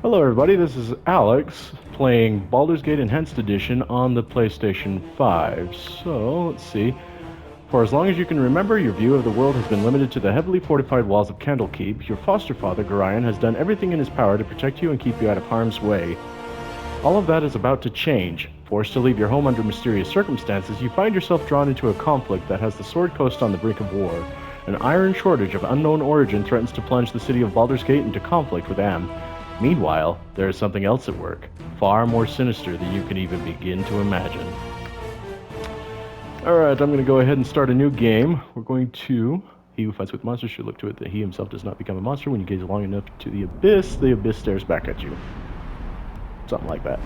Hello everybody, this is Alex playing Baldur's Gate Enhanced Edition on the PlayStation 5. So, let's see. For as long as you can remember, your view of the world has been limited to the heavily fortified walls of Candlekeep. Your foster father, Gorion, has done everything in his power to protect you and keep you out of harm's way. All of that is about to change. Forced to leave your home under mysterious circumstances, you find yourself drawn into a conflict that has the Sword Coast on the brink of war. An iron shortage of unknown origin threatens to plunge the city of Baldur's Gate into conflict with Am. Meanwhile, there is something else at work, far more sinister than you can even begin to imagine. Alright, I'm going to go ahead and start a new game. We're going to... He who fights with monsters should look to it that he himself does not become a monster. When you gaze long enough to the abyss stares back at you. Something like that.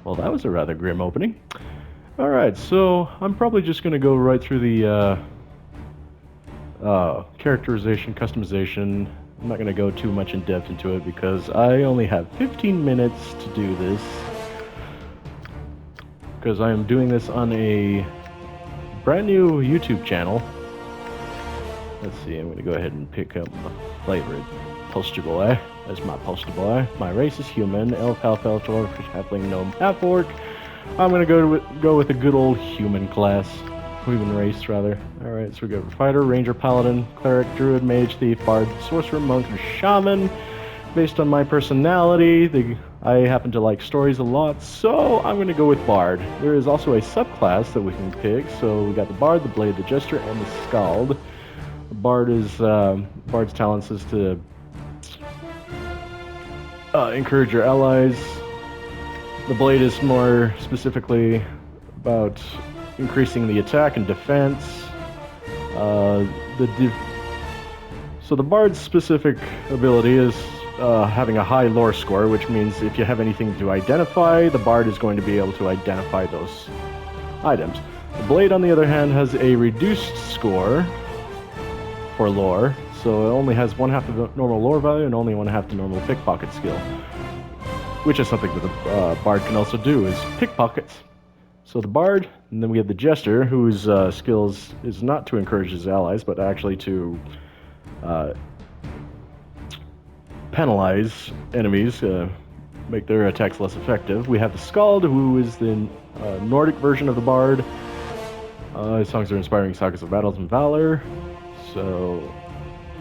Well, that was a rather grim opening. Alright, so I'm probably just going to go right through the characterization, customization. I'm not going to go too much in depth into it because I only have 15 minutes to do this. Because I am doing this on a brand new YouTube channel. Let's see, I'm going to go ahead and pick up my favorite poster boy. That's my poster boy. My race is human, elf, half elf, dwarf, halfling, gnome, half orc. I'm going to go with a good old human class. Human race, rather. Alright, so we got fighter, ranger, paladin, cleric, druid, mage, thief, bard, sorcerer, monk, and shaman. Based on my personality, I happen to like stories a lot, so I'm going to go with bard. There is also a subclass that we can pick, so we got the bard, the blade, the jester, and the skald. The bard is, bard's talents is to encourage your allies. The blade is more specifically about increasing the attack and defense. So the bard's specific ability is having a high lore score, which means if you have anything to identify, the bard is going to be able to identify those items. The blade, on the other hand, has a reduced score for lore, so it only has 1/2 of the normal lore value and only 1/2 the normal pickpocket skill, which is something that the bard can also do, is pickpockets. So the bard, and then we have the jester, whose skills is not to encourage his allies, but actually to penalize enemies, make their attacks less effective. We have the skald, who is the Nordic version of the bard. His songs are inspiring sagas of battles and valor. So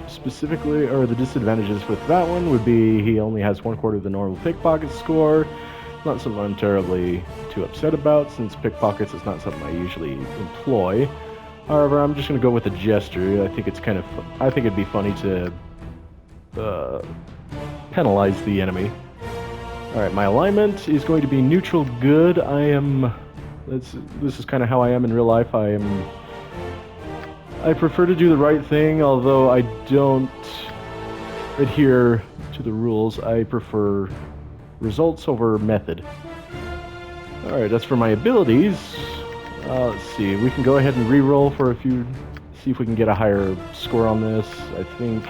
specifically, or the disadvantages with that one would be he only has 1/4 of the normal pickpocket score. Not something I'm terribly too upset about, since pickpockets is not something I usually employ. However, I'm just going to go with the jester. I think it's kind of, I think it'd be funny to penalize the enemy. Alright, my alignment is going to be neutral good. This is kind of how I am in real life. I prefer to do the right thing, although I don't adhere to the rules. I prefer results over method. Alright, that's for my abilities. Let's see, we can go ahead and re-roll for a few, see if we can get a higher score on this. I think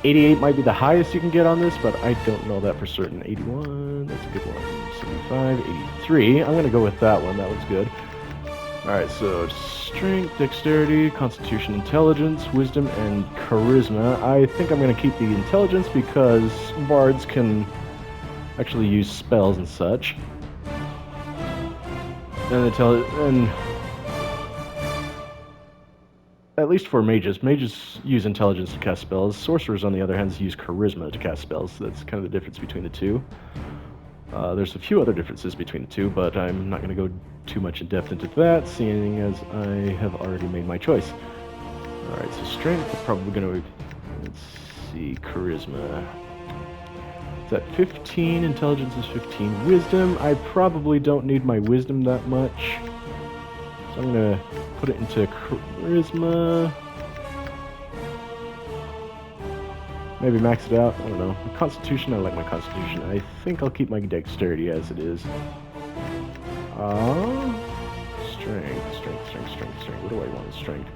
88 might be the highest you can get on this, but I don't know that for certain. 81, that's a good one. 75, 83, I'm going to go with that one, that one's good. Alright, so strength, dexterity, constitution, intelligence, wisdom, and charisma. I think I'm going to keep the intelligence because bards can actually use spells and such. And at least for mages. Mages use intelligence to cast spells. Sorcerers, on the other hand, use charisma to cast spells. So that's kind of the difference between the two. There's a few other differences between the two, but I'm not going to go too much in depth into that, seeing as I have already made my choice. Alright, so strength is probably going to... Let's see, charisma. Is that 15? Intelligence is 15. Wisdom, I probably don't need my wisdom that much. So I'm going to put it into charisma. Maybe max it out. I don't know. Constitution, I like my constitution. I think I'll keep my dexterity as it is. Strength. What do I want in strength?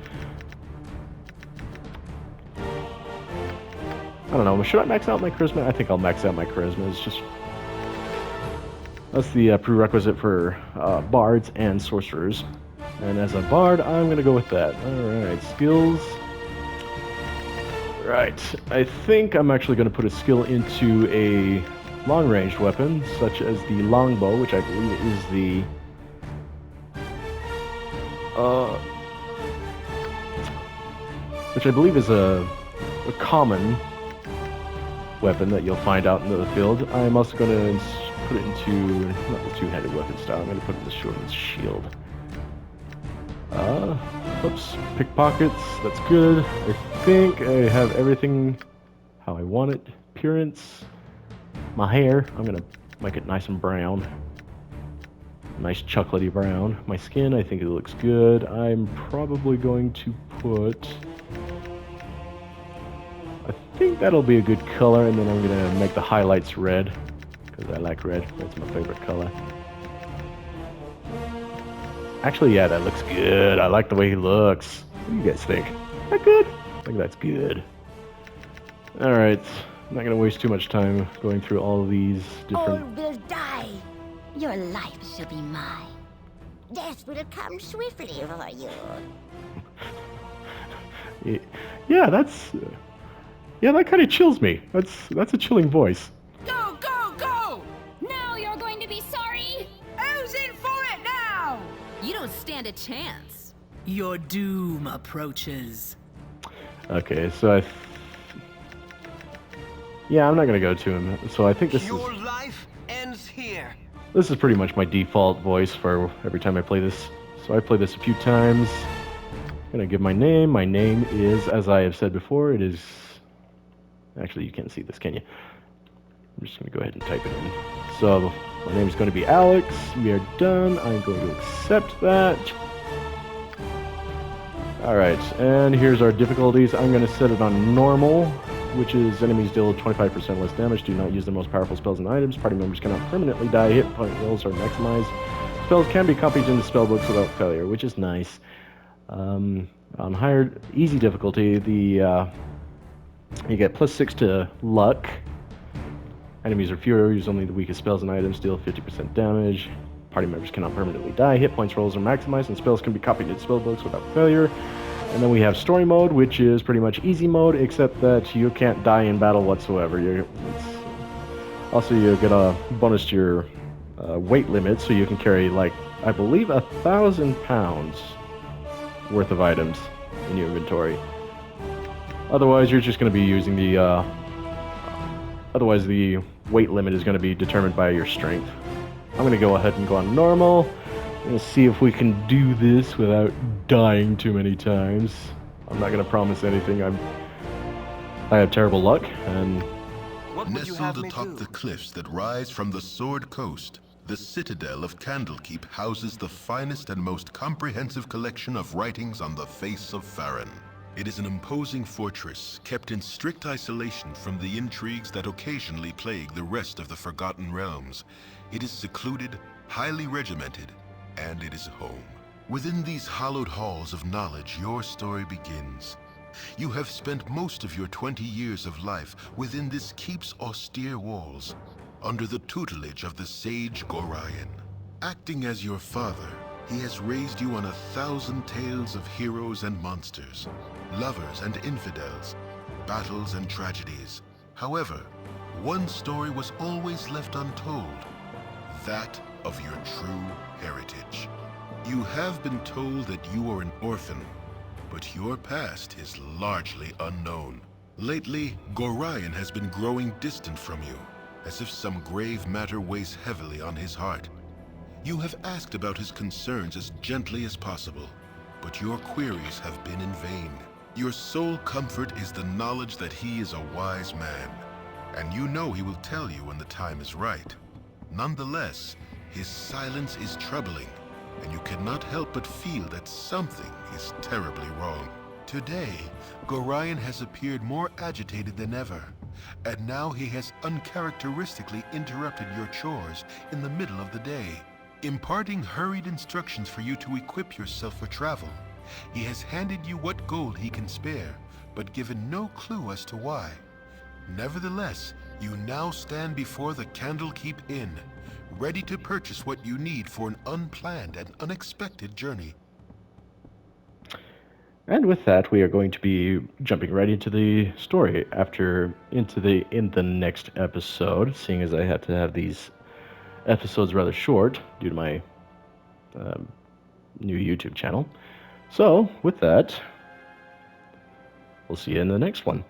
I don't know. Should I max out my charisma? I think I'll max out my charisma. It's just... That's the prerequisite for bards and sorcerers. And as a bard, I'm going to go with that. Alright, skills... Right, I think I'm actually going to put a skill into a long-range weapon, such as the longbow, which I believe is the... which I believe is a common weapon that you'll find out in the field. I'm also going to put it into, not the two-handed weapon style, I'm going to put it in the swordman's shield. Oops, pickpockets, that's good. I think I have everything how I want it. Appearance, my hair, I'm gonna make it nice and brown. Nice chocolatey brown. My skin, I think it looks good. I'm probably going to put... I think that'll be a good color, and then I'm gonna make the highlights red, because I like red, that's my favorite color. Actually, yeah, that looks good. I like the way he looks. What do you guys think? Is that good? I think that's good. Alright, I'm not going to waste too much time going through all of these different... All will die. Your life shall be mine. Death will come swiftly for you. Yeah, that's... yeah, that kind of chills me. That's a chilling voice. Go, go, go! Now you're going to be sorry! Who's in for it now? You don't stand a chance. Your doom approaches. Okay, so yeah, I'm not gonna go to him. So I think Your life ends here. This is pretty much my default voice for every time I play this. So I play this a few times. I'm gonna give my name. My name is, as I have said before, it is... Actually, you can't see this, can you? I'm just gonna go ahead and type it in. So my name is going to be Alex. We are done. I'm going to accept that. Alright, and here's our difficulties. I'm going to set it on normal, which is enemies deal 25% less damage. Do not use the most powerful spells and items. Party members cannot permanently die. Hit point rolls are maximized. Spells can be copied into spellbooks without failure, which is nice. On higher, easy difficulty, you get +6 to luck. Enemies are fewer, use only the weakest spells and items, deal 50% damage. Party members cannot permanently die. Hit points rolls are maximized, and spells can be copied into spellbooks without failure. And then we have story mode, which is pretty much easy mode, except that you can't die in battle whatsoever. Also, you get a bonus to your weight limit, so you can carry, like, I believe 1,000 pounds worth of items in your inventory. Otherwise, you're just going to be using the... Otherwise, the weight limit is going to be determined by your strength. I'm going to go ahead and go on normal. I'm going to see if we can do this without dying too many times. I'm not going to promise anything. I have terrible luck, and... Nestled atop the cliffs that rise from the Sword Coast, the citadel of Candlekeep houses the finest and most comprehensive collection of writings on the face of Farron. It is an imposing fortress, kept in strict isolation from the intrigues that occasionally plague the rest of the Forgotten Realms. It is secluded, highly regimented, and it is home. Within these hallowed halls of knowledge, your story begins. You have spent most of your 20 years of life within this keep's austere walls, under the tutelage of the sage Gorion. Acting as your father, he has raised you on 1,000 tales of heroes and monsters, lovers and infidels, battles and tragedies. However, one story was always left untold, that of your true heritage. You have been told that you are an orphan, but your past is largely unknown. Lately, Gorion has been growing distant from you, as if some grave matter weighs heavily on his heart. You have asked about his concerns as gently as possible, but your queries have been in vain. Your sole comfort is the knowledge that he is a wise man, and you know he will tell you when the time is right. Nonetheless, his silence is troubling, and you cannot help but feel that something is terribly wrong. Today, Gorion has appeared more agitated than ever, and now he has uncharacteristically interrupted your chores in the middle of the day, imparting hurried instructions for you to equip yourself for travel. He has handed you what gold he can spare, but given no clue as to why. Nevertheless, you now stand before the Candlekeep Inn, ready to purchase what you need for an unplanned and unexpected journey. And with that, we are going to be jumping right into the story in the next episode, seeing as I had to have these episodes rather short due to my new YouTube channel. So, with that, we'll see you in the next one.